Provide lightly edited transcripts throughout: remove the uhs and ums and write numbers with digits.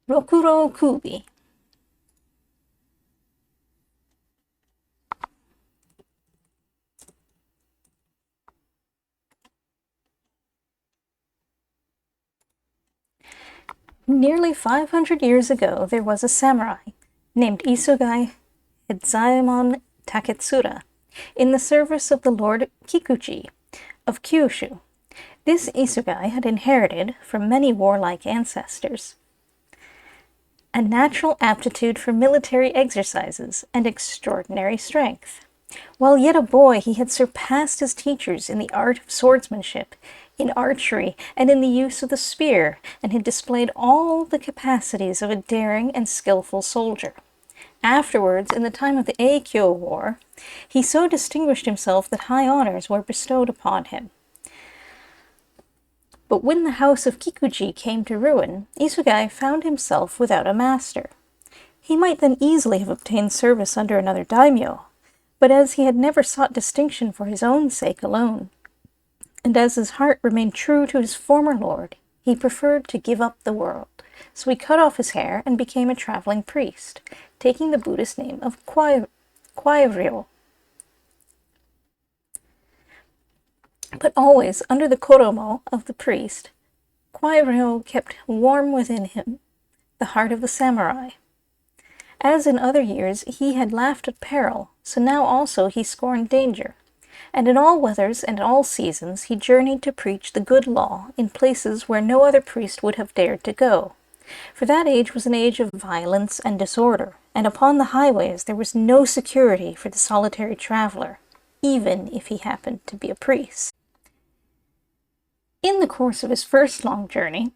Rokuro-Kubi. Nearly 500 years ago, there was a samurai named Isugai Edzaemon Taketsura in the service of the Lord Kikuchi of Kyushu. This Isugai had inherited, from many warlike ancestors, a natural aptitude for military exercises and extraordinary strength. While yet a boy, he had surpassed his teachers in the art of swordsmanship, in archery, and in the use of the spear, and had displayed all the capacities of a daring and skillful soldier. Afterwards, in the time of the Eikyo War, he so distinguished himself that high honors were bestowed upon him. But when the house of Kikuchi came to ruin, Isugai found himself without a master. He might then easily have obtained service under another daimyo, but as he had never sought distinction for his own sake alone, and as his heart remained true to his former lord, he preferred to give up the world. So he cut off his hair and became a traveling priest, taking the Buddhist name of Kwaidan. But always under the koromo of the priest, Kwaidan kept warm within him the heart of the samurai. As in other years he had laughed at peril, so now also he scorned danger. And in all weathers and all seasons he journeyed to preach the good law in places where no other priest would have dared to go. For that age was an age of violence and disorder, and upon the highways there was no security for the solitary traveler, even if he happened to be a priest. In the course of his first long journey,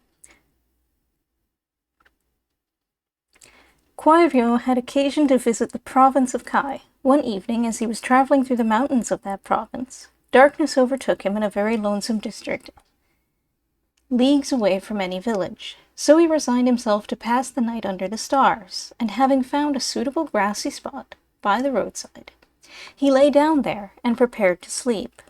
Kwaidan had occasion to visit the province of Kai. One evening, as he was traveling through the mountains of that province, darkness overtook him in a very lonesome district, leagues away from any village. So he resigned himself to pass the night under the stars, and having found a suitable grassy spot by the roadside, he lay down there and prepared to sleep.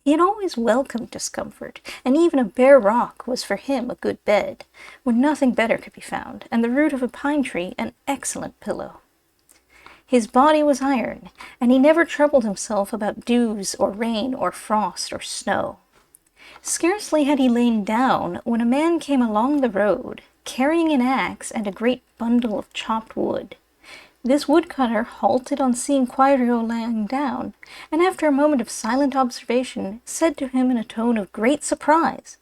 He had always welcomed discomfort, and even a bare rock was for him a good bed, when nothing better could be found, and the root of a pine tree an excellent pillow. His body was iron, and he never troubled himself about dews or rain or frost or snow. Scarcely had he lain down when a man came along the road, carrying an axe and a great bundle of chopped wood. This woodcutter halted on seeing Kwaidan lying down, and after a moment of silent observation, said to him in a tone of great surprise,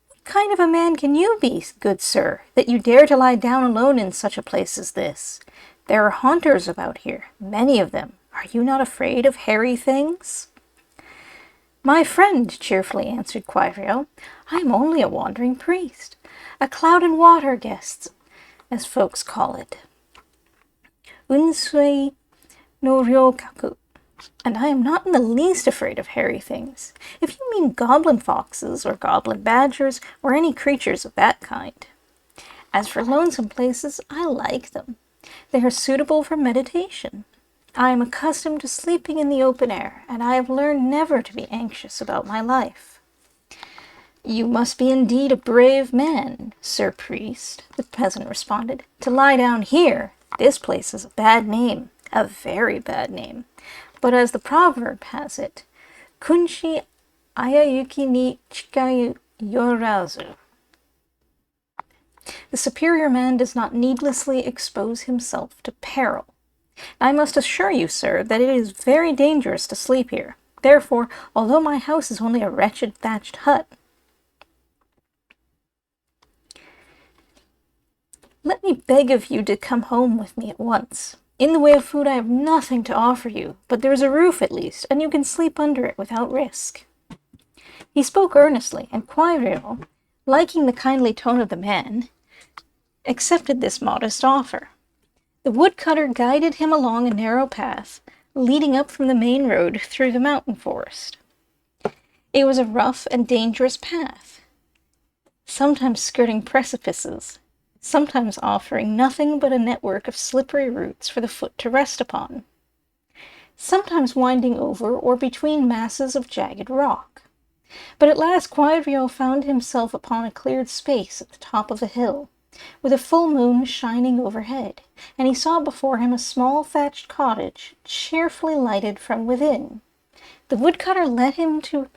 "What kind of a man can you be, good sir, that you dare to lie down alone in such a place as this? There are haunters about here, many of them. Are you not afraid of hairy things?" "My friend," cheerfully answered Kwaidan, "I am only a wandering priest, a cloud and water guest, as folks call it. Unsui no ryokaku, and I am not in the least afraid of hairy things, if you mean goblin foxes or goblin badgers or any creatures of that kind. As for lonesome places, I like them. They are suitable for meditation. I am accustomed to sleeping in the open air, and I have learned never to be anxious about my life." "You must be indeed a brave man, sir priest," the peasant responded, "to lie down here. This place is a bad name, a very bad name. But as the proverb has it, kunshi ayayuki ni chikai yorazu. The superior man does not needlessly expose himself to peril. I must assure you, sir, that it is very dangerous to sleep here. Therefore, although my house is only a wretched thatched hut, let me beg of you to come home with me at once. In the way of food I have nothing to offer you, but there is a roof at least, and you can sleep under it without risk." He spoke earnestly, and Kwaidan, liking the kindly tone of the man, accepted this modest offer. The woodcutter guided him along a narrow path, leading up from the main road through the mountain forest. It was a rough and dangerous path, sometimes skirting precipices, sometimes offering nothing but a network of slippery roots for the foot to rest upon, sometimes winding over or between masses of jagged rock. But at last Kwaidan found himself upon a cleared space at the top of a hill, with a full moon shining overhead, and he saw before him a small thatched cottage, cheerfully lighted from within. The woodcutter led him to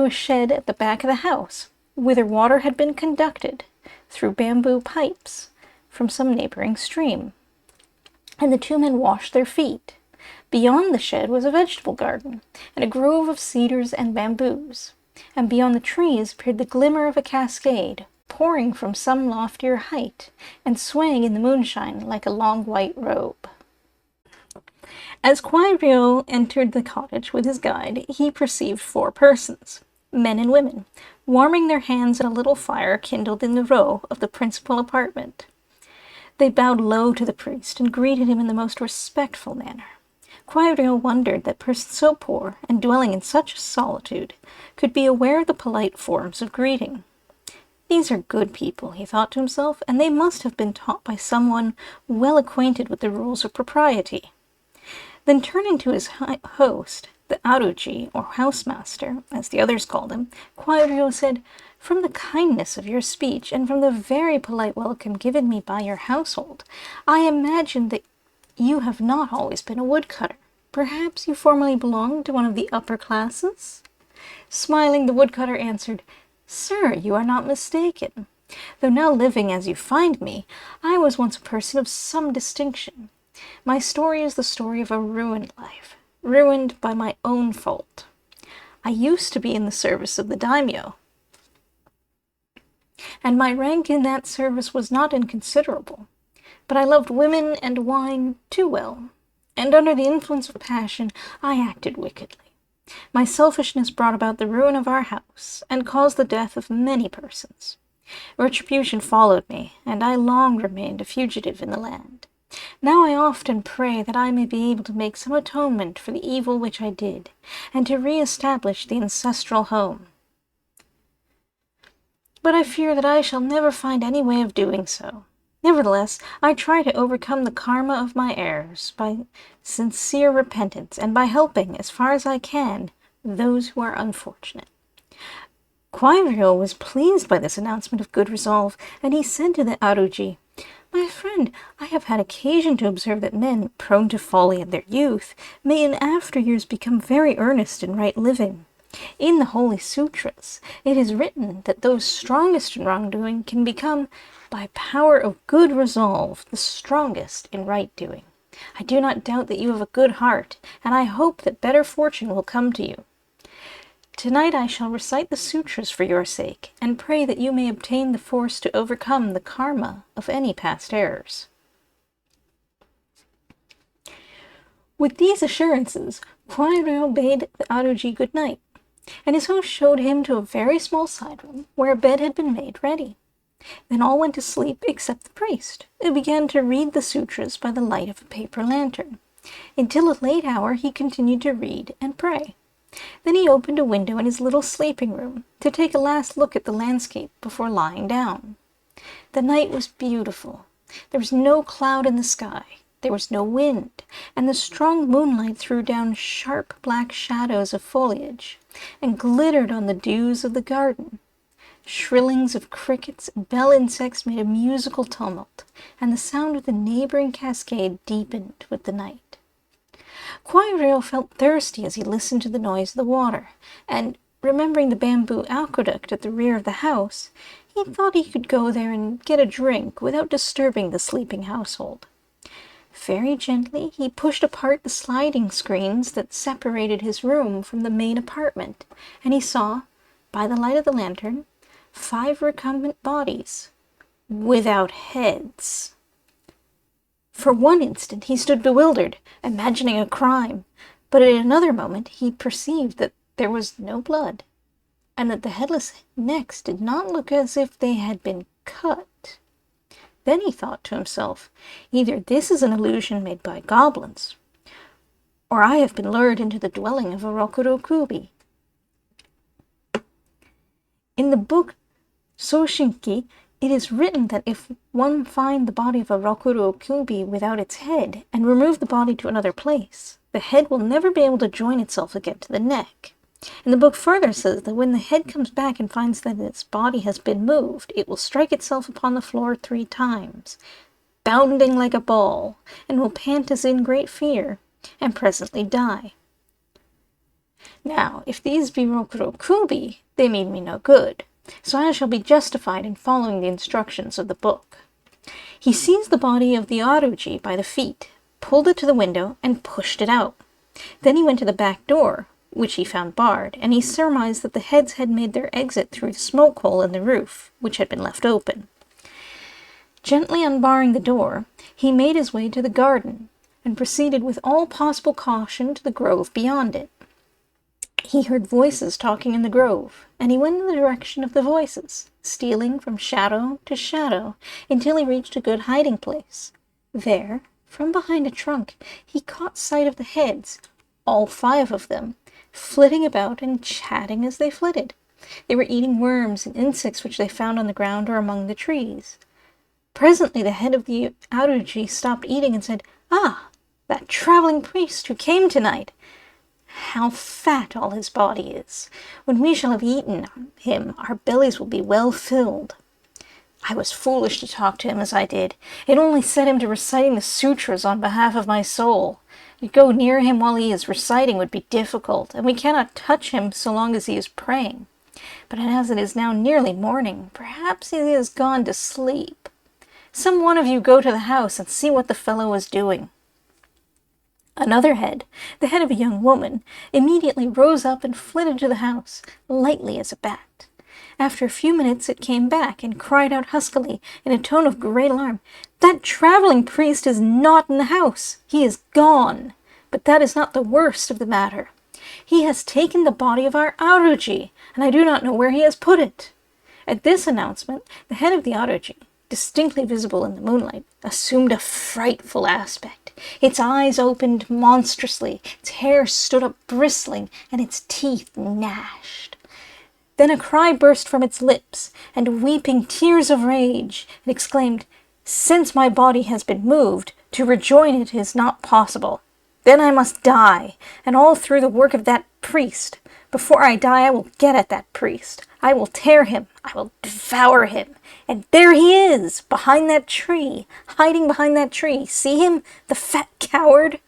a shed at the back of the house, whither water had been conducted through bamboo pipes from some neighboring stream, and the two men washed their feet. Beyond the shed was a vegetable garden, and a grove of cedars and bamboos, and beyond the trees appeared the glimmer of a cascade, pouring from some loftier height, and swaying in the moonshine like a long white robe. As Kwaidan entered the cottage with his guide, he perceived 4 persons, men and women, warming their hands at a little fire kindled in the row of the principal apartment. They bowed low to the priest and greeted him in the most respectful manner. Kwaidan wondered that persons so poor and dwelling in such solitude could be aware of the polite forms of greeting. These are good people, he thought to himself, and they must have been taught by someone well acquainted with the rules of propriety. Then turning to his host, the aruji, or housemaster, as the others called him, Kwaidan said, "From the kindness of your speech, and from the very polite welcome given me by your household, I imagine that you have not always been a woodcutter. Perhaps you formerly belonged to one of the upper classes?" Smiling, the woodcutter answered, "Sir, you are not mistaken. Though now living as you find me, I was once a person of some distinction. My story is the story of a ruined life, ruined by my own fault. I used to be in the service of the daimyo, and my rank in that service was not inconsiderable. But I loved women and wine too well, and under the influence of passion I acted wickedly. My selfishness brought about the ruin of our house, and caused the death of many persons. Retribution followed me, and I long remained a fugitive in the land. Now I often pray that I may be able to make some atonement for the evil which I did, and to re-establish the ancestral home. But I fear that I shall never find any way of doing so. Nevertheless, I try to overcome the karma of my errors by sincere repentance, and by helping, as far as I can, those who are unfortunate." Kwaidan was pleased by this announcement of good resolve, and he said to the aruji, "My friend, I have had occasion to observe that men, prone to folly in their youth, may in after years become very earnest in right living. In the Holy Sutras, it is written that those strongest in wrongdoing can become, by power of good resolve, the strongest in right doing. I do not doubt that you have a good heart, and I hope that better fortune will come to you. Tonight I shall recite the sutras for your sake, and pray that you may obtain the force to overcome the karma of any past errors." With these assurances, Kwaidan bade the aruji good night, and his host showed him to a very small side room, where a bed had been made ready. Then all went to sleep except the priest, who began to read the sutras by the light of a paper lantern. Until a late hour he continued to read and pray. Then he opened a window in his little sleeping room to take a last look at the landscape before lying down. The night was beautiful. There was no cloud in the sky. There was no wind, and the strong moonlight threw down sharp black shadows of foliage, and glittered on the dews of the garden. Shrillings of crickets and bell insects made a musical tumult, and the sound of the neighboring cascade deepened with the night. Kwaidan felt thirsty as he listened to the noise of the water, and, remembering the bamboo aqueduct at the rear of the house, he thought he could go there and get a drink without disturbing the sleeping household. Very gently he pushed apart the sliding screens that separated his room from the main apartment, and he saw, by the light of the lantern, 5 recumbent bodies, without heads. For one instant he stood bewildered, imagining a crime, but in another moment he perceived that there was no blood, and that the headless necks did not look as if they had been cut. Then he thought to himself, either this is an illusion made by goblins, or I have been lured into the dwelling of a Rokuro-Kubi. In the book Soshinki, it is written that if one find the body of a Rokuro-Kubi without its head, and remove the body to another place, the head will never be able to join itself again to the neck. And the book further says that when the head comes back and finds that its body has been moved, it will strike itself upon the floor 3 times, bounding like a ball, and will pant as in great fear, and presently die. Now, if these be Rokuro-Kubi, they mean me no good, so I shall be justified in following the instructions of the book. He seized the body of the Aruji by the feet, pulled it to the window, and pushed it out. Then he went to the back door, which he found barred, and he surmised that the heads had made their exit through the smoke hole in the roof, which had been left open. Gently unbarring the door, he made his way to the garden, and proceeded with all possible caution to the grove beyond it. He heard voices talking in the grove, and he went in the direction of the voices, stealing from shadow to shadow, until he reached a good hiding place. There, from behind a trunk, he caught sight of the heads, all 5 of them, flitting about and chatting as they flitted. They were eating worms and insects which they found on the ground or among the trees. Presently the head of the Aruji stopped eating and said, "Ah, that traveling priest who came tonight! How fat all his body is! When we shall have eaten him, our bellies will be well filled. I was foolish to talk to him as I did. It only set him to reciting the sutras on behalf of my soul. To go near him while he is reciting would be difficult, and we cannot touch him so long as he is praying. But as it is now nearly morning, perhaps he has gone to sleep. Some one of you go to the house and see what the fellow is doing." Another head, the head of a young woman, immediately rose up and flitted to the house, lightly as a bat. After a few minutes it came back and cried out huskily, in a tone of great alarm, "That traveling priest is not in the house. He is gone. But that is not the worst of the matter. He has taken the body of our Aruji, and I do not know where he has put it." At this announcement, the head of the Aruji, distinctly visible in the moonlight, assumed a frightful aspect. Its eyes opened monstrously, its hair stood up bristling, and its teeth gnashed. Then a cry burst from its lips, and weeping tears of rage, it exclaimed, "Since my body has been moved, to rejoin it is not possible. Then I must die, and all through the work of that priest. Before I die, I will get at that priest. I will tear him. I will devour him. And there he is, behind that tree, hiding behind that tree. See him, the fat coward?"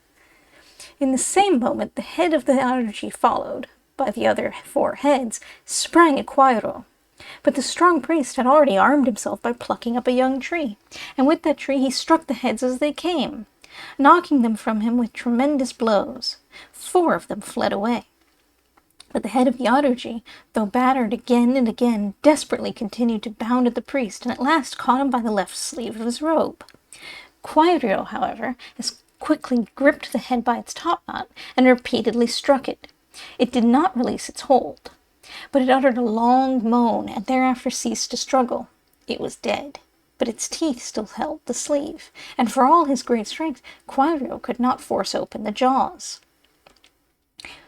In the same moment, the head of the Aruji, followed by the other 4 heads, sprang at Kwaidan. But the strong priest had already armed himself by plucking up a young tree, and with that tree he struck the heads as they came, knocking them from him with tremendous blows. 4 of them fled away. But the head of the Aruji, though battered again and again, desperately continued to bound at the priest, and at last caught him by the left sleeve of his robe. Kwaidan, however, as quickly gripped the head by its topknot, and repeatedly struck it. It did not release its hold, but it uttered a long moan, and thereafter ceased to struggle. It was dead, but its teeth still held the sleeve, and for all his great strength, Kwaidan could not force open the jaws.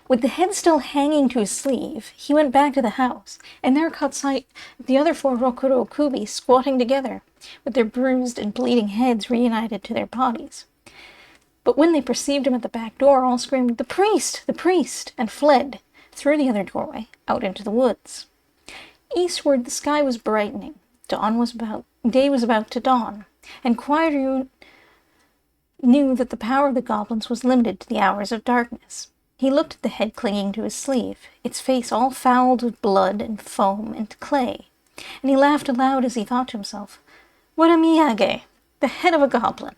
With the head still hanging to his sleeve, he went back to the house, and there caught sight of the other 4 Rokuro-Kubi squatting together, with their bruised and bleeding heads reunited to their bodies. But when they perceived him at the back door, all screamed, "The priest! The priest!" and fled, through the other doorway, out into the woods. Eastward the sky was brightening, day was about to dawn, and Kwaidan knew that the power of the goblins was limited to the hours of darkness. He looked at the head clinging to his sleeve, its face all fouled with blood and foam and clay, and he laughed aloud as he thought to himself, "What a miyage! The head of a goblin!"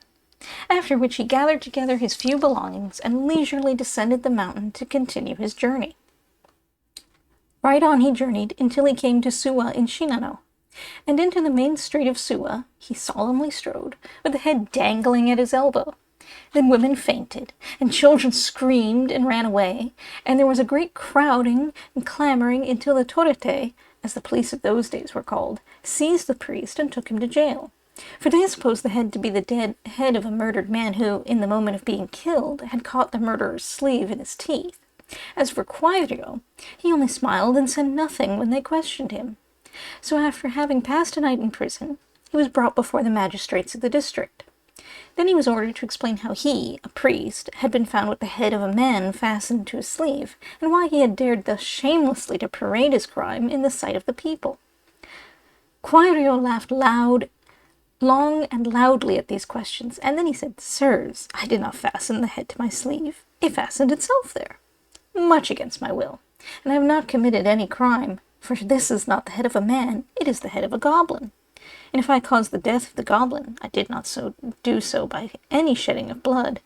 After which he gathered together his few belongings and leisurely descended the mountain to continue his journey. Right on he journeyed until he came to Suwa in Shinano, and into the main street of Suwa he solemnly strode, with the head dangling at his elbow. Then women fainted, and children screamed and ran away, and there was a great crowding and clamoring until the torete, as the police of those days were called, seized the priest and took him to jail. For they supposed the head to be the dead head of a murdered man who, in the moment of being killed, had caught the murderer's sleeve in his teeth. As for Kwaidan, he only smiled and said nothing when they questioned him. So after having passed a night in prison, he was brought before the magistrates of the district. Then he was ordered to explain how he, a priest, had been found with the head of a man fastened to his sleeve, and why he had dared thus shamelessly to parade his crime in the sight of the people. Kwaidan laughed long and loudly at these questions, and then he said, "Sirs, I did not fasten the head to my sleeve. It fastened itself there, much against my will, and I have not committed any crime, for this is not the head of a man, it is the head of a goblin. And if I caused the death of the goblin, I did not do so by any shedding of blood,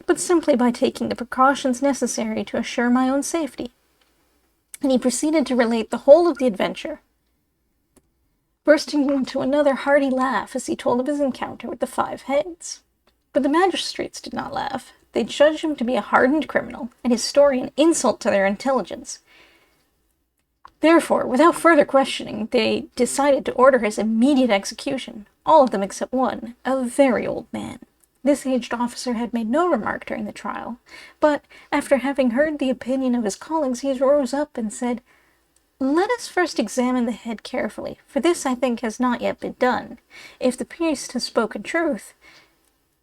but simply by taking the precautions necessary to assure my own safety." And he proceeded to relate the whole of the adventure, bursting into another hearty laugh as he told of his encounter with the 5 heads. But the magistrates did not laugh. They judged him to be a hardened criminal, and his story an insult to their intelligence. Therefore, without further questioning, they decided to order his immediate execution, all of them except one, a very old man. This aged officer had made no remark during the trial, but after having heard the opinion of his colleagues, he rose up and said, "Let us first examine the head carefully, for this, I think, has not yet been done. If the priest has spoken truth,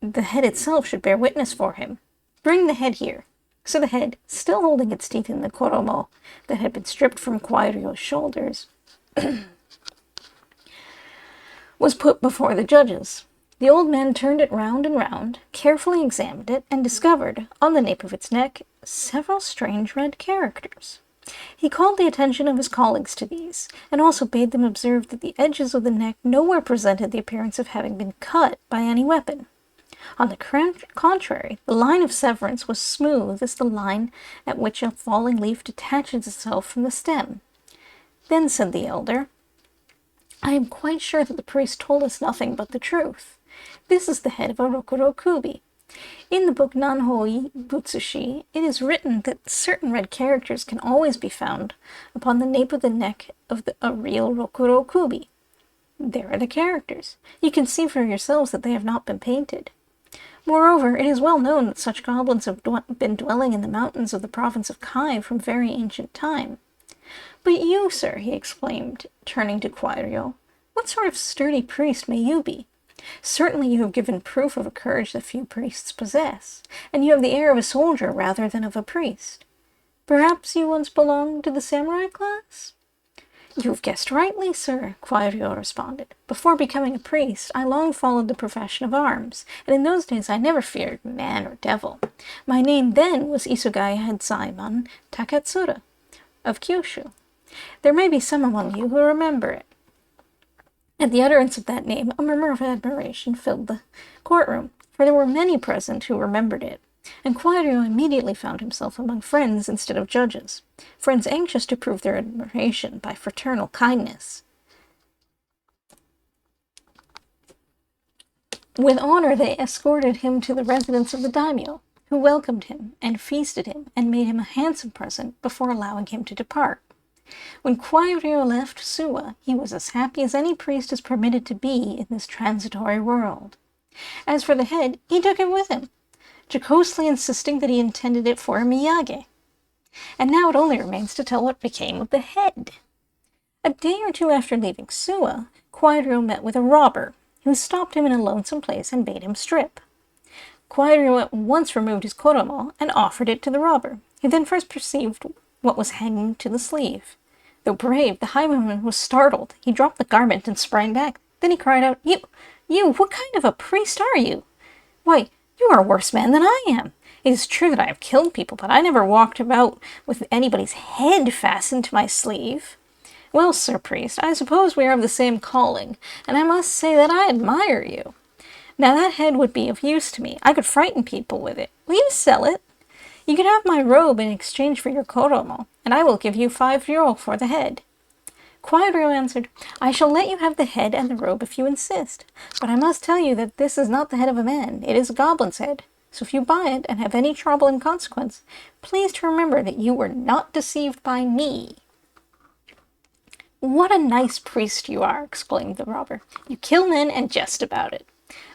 the head itself should bear witness for him. Bring the head here." So the head, still holding its teeth in the koromo that had been stripped from Kwaidan's shoulders, was put before the judges. The old man turned it round and round, carefully examined it, and discovered, on the nape of its neck, several strange red characters. He called the attention of his colleagues to these, and also bade them observe that the edges of the neck nowhere presented the appearance of having been cut by any weapon. On the contrary, the line of severance was smooth as the line at which a falling leaf detaches itself from the stem. Then said the elder, "I am quite sure that the priest told us nothing but the truth. This is the head of a Rokuro-Kubi. In the book Nanhoi Butsushi, it is written that certain red characters can always be found upon the nape of the neck of a real Rokuro-Kubi. There are the characters. You can see for yourselves that they have not been painted. Moreover, it is well known that such goblins have been dwelling in the mountains of the province of Kai from very ancient time. But you, sir," he exclaimed, turning to Kwaidan, "what sort of sturdy priest may you be? Certainly you have given proof of a courage that few priests possess, and you have the air of a soldier rather than of a priest. Perhaps you once belonged to the samurai class?" "You've guessed rightly, sir," Kwaidan responded. "Before becoming a priest, I long followed the profession of arms, and in those days I never feared man or devil. My name then was Isugai Hedzaimon Takatsura of Kyushu. There may be some among you who remember it." At the utterance of that name, a murmur of admiration filled the courtroom, for there were many present who remembered it, and Kwaidan immediately found himself among friends instead of judges, friends anxious to prove their admiration by fraternal kindness. With honor they escorted him to the residence of the daimyo, who welcomed him and feasted him and made him a handsome present before allowing him to depart. When Kwaidan left Suwa, he was as happy as any priest is permitted to be in this transitory world. As for the head, he took it with him, jocosely insisting that he intended it for a miyage. And now it only remains to tell what became of the head. A day or two after leaving Suwa, Kwaidan met with a robber, who stopped him in a lonesome place and bade him strip. Kwaidan at once removed his koromo and offered it to the robber, who then first perceived what was hanging to the sleeve. Though brave, the highwayman was startled. He dropped the garment and sprang back. Then he cried out, You, what kind of a priest are you? Why, you are a worse man than I am. It is true that I have killed people, but I never walked about with anybody's head fastened to my sleeve. Well, sir priest, I suppose we are of the same calling, and I must say that I admire you. Now that head would be of use to me. I could frighten people with it. Will you sell it? You can have my robe in exchange for your koromo, and I will give you 5 euro for the head." Kwaidan answered, "I shall let you have the head and the robe if you insist, but I must tell you that this is not the head of a man, it is a goblin's head. So if you buy it and have any trouble in consequence, please to remember that you were not deceived by me." "What a nice priest you are," exclaimed the robber. "You kill men and jest about it.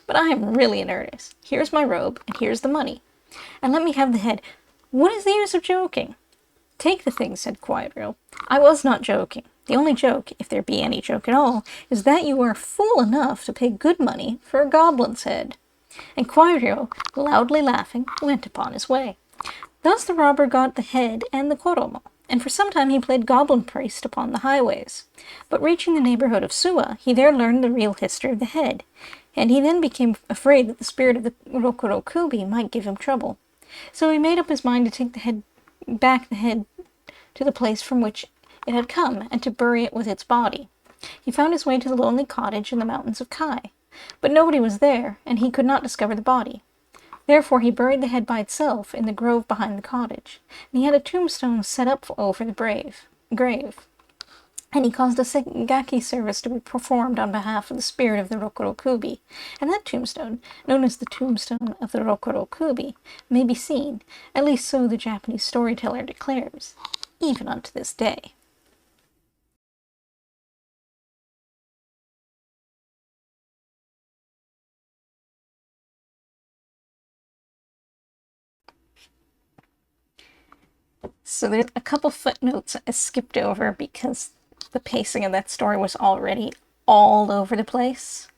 But I am really in earnest. Here's my robe, and here's the money. And let me have the head. What is the use of joking?" "Take the thing," said Kwaidan. "I was not joking. The only joke, if there be any joke at all, is that you are fool enough to pay good money for a goblin's head." And Kwaidan, loudly laughing, went upon his way. Thus the robber got the head and the koromo, and for some time he played goblin priest upon the highways. But reaching the neighborhood of Suwa, he there learned the real history of the head, and he then became afraid that the spirit of the Rokuro-Kubi might give him trouble. So he made up his mind to take the head to the place from which it had come, and to bury it with its body. He found his way to the lonely cottage in the mountains of Kai, but nobody was there, and he could not discover the body. Therefore he buried the head by itself in the grove behind the cottage, and he had a tombstone set up over the grave. And he caused a Segaki service to be performed on behalf of the spirit of the Rokuro-Kubi, and that tombstone, known as the tombstone of the Rokuro-Kubi, may be seen, at least so the Japanese storyteller declares, even unto this day. So there's a couple footnotes I skipped over because the pacing of that story was already all over the place.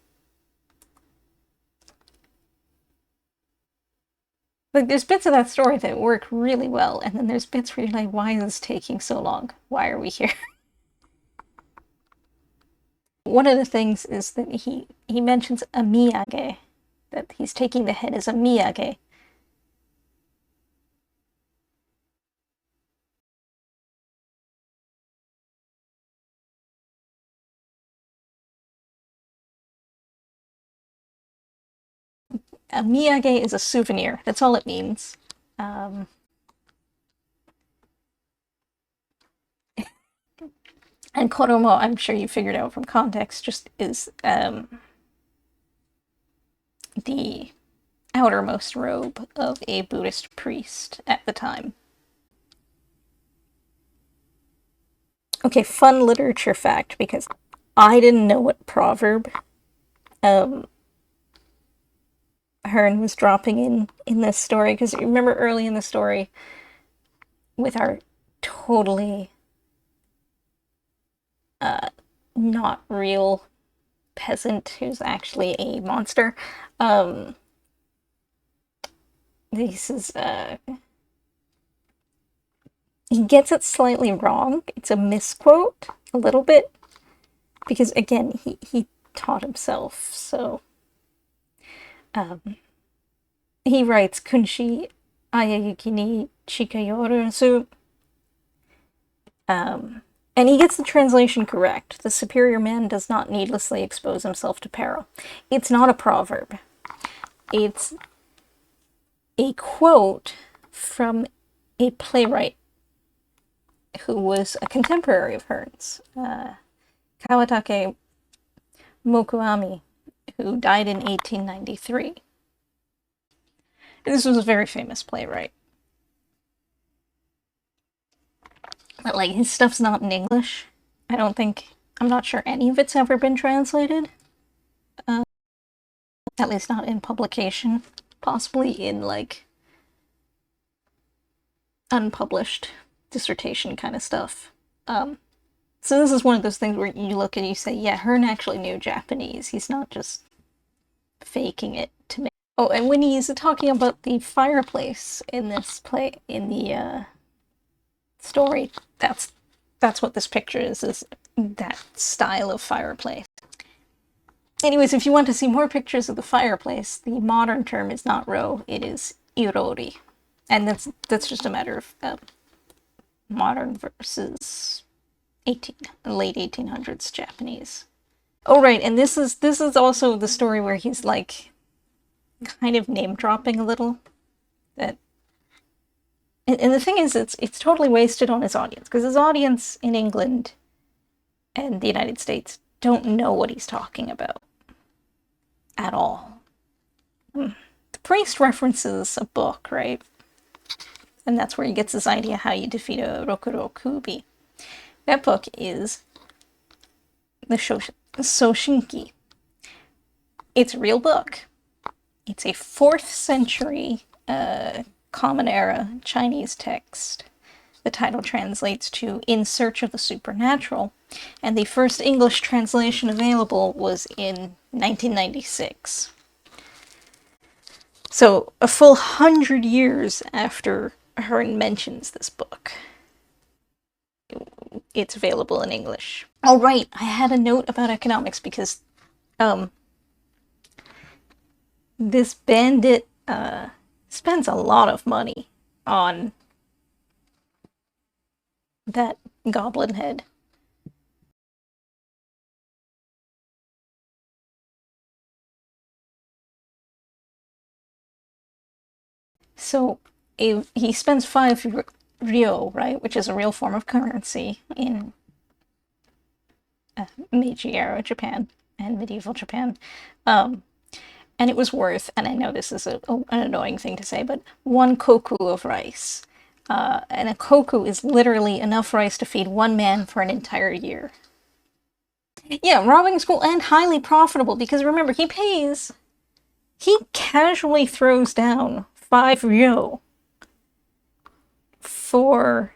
Like, there's bits of that story that work really well, and then there's bits where you're like, why is this taking so long? Why are we here? One of the things is that he mentions a miyage, that he's taking the head as a miyage. A miyage is a souvenir. That's all it means. And koromo, I'm sure you figured out from context, just is the outermost robe of a Buddhist priest at the time. Okay, fun literature fact, because I didn't know what proverb Hearn was dropping in this story, because you remember early in the story with our totally not real peasant who's actually a monster. This is he gets it slightly wrong. It's a misquote a little bit, because again he taught himself, so he writes kunshi ayayuki ni chikayoru su, and he gets the translation correct. The superior man does not needlessly expose himself to peril. It's not a proverb. It's a quote from a playwright who was a contemporary of Hearn's, Kawatake Mokuami, who died in 1893. This was a very famous playwright. But, like, his stuff's not in English. I'm not sure any of it's ever been translated. At least not in publication. Possibly in, like, unpublished dissertation kind of stuff. So this is one of those things where you look and you say, yeah, Hearn actually knew Japanese. He's not just faking it to make. Oh, and when he's talking about the fireplace in this play, in the story, that's what this picture is that style of fireplace. Anyways, if you want to see more pictures of the fireplace, the modern term is not ro, it is irori. And that's just a matter of modern versus late 1800s Japanese. Oh right, and this is also the story where he's like kind of name dropping a little. And the thing is, it's totally wasted on his audience, because his audience in England and the United States don't know what he's talking about at all. The priest references a book, right? And that's where he gets his idea how you defeat a Rokuro-Kubi. That book is the Soshinki. It's a real book. It's a 4th century Common Era Chinese text. The title translates to In Search of the Supernatural, and the first English translation available was in 1996. So, a full 100 years after Hearn mentions this book, it's available in English. Oh, right, I had a note about economics because um, this bandit spends a lot of money on that goblin head. So he spends 5 ryo, right, which is a real form of currency in Meiji era Japan and medieval Japan. Um, and it was worth, and I know this is an annoying thing to say, but 1 koku of rice. And a koku is literally enough rice to feed one man for an entire year. Yeah, robbing school and highly profitable because remember, he casually throws down 5 ryo for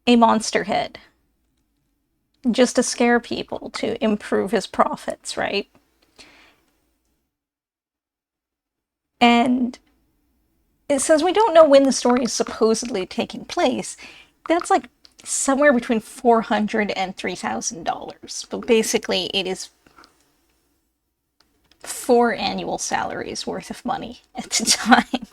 a monster head just to scare people to improve his profits, right? And since we don't know when the story is supposedly taking place, that's like somewhere between $400 and $3,000. But basically, it is 4 annual salaries worth of money at the time.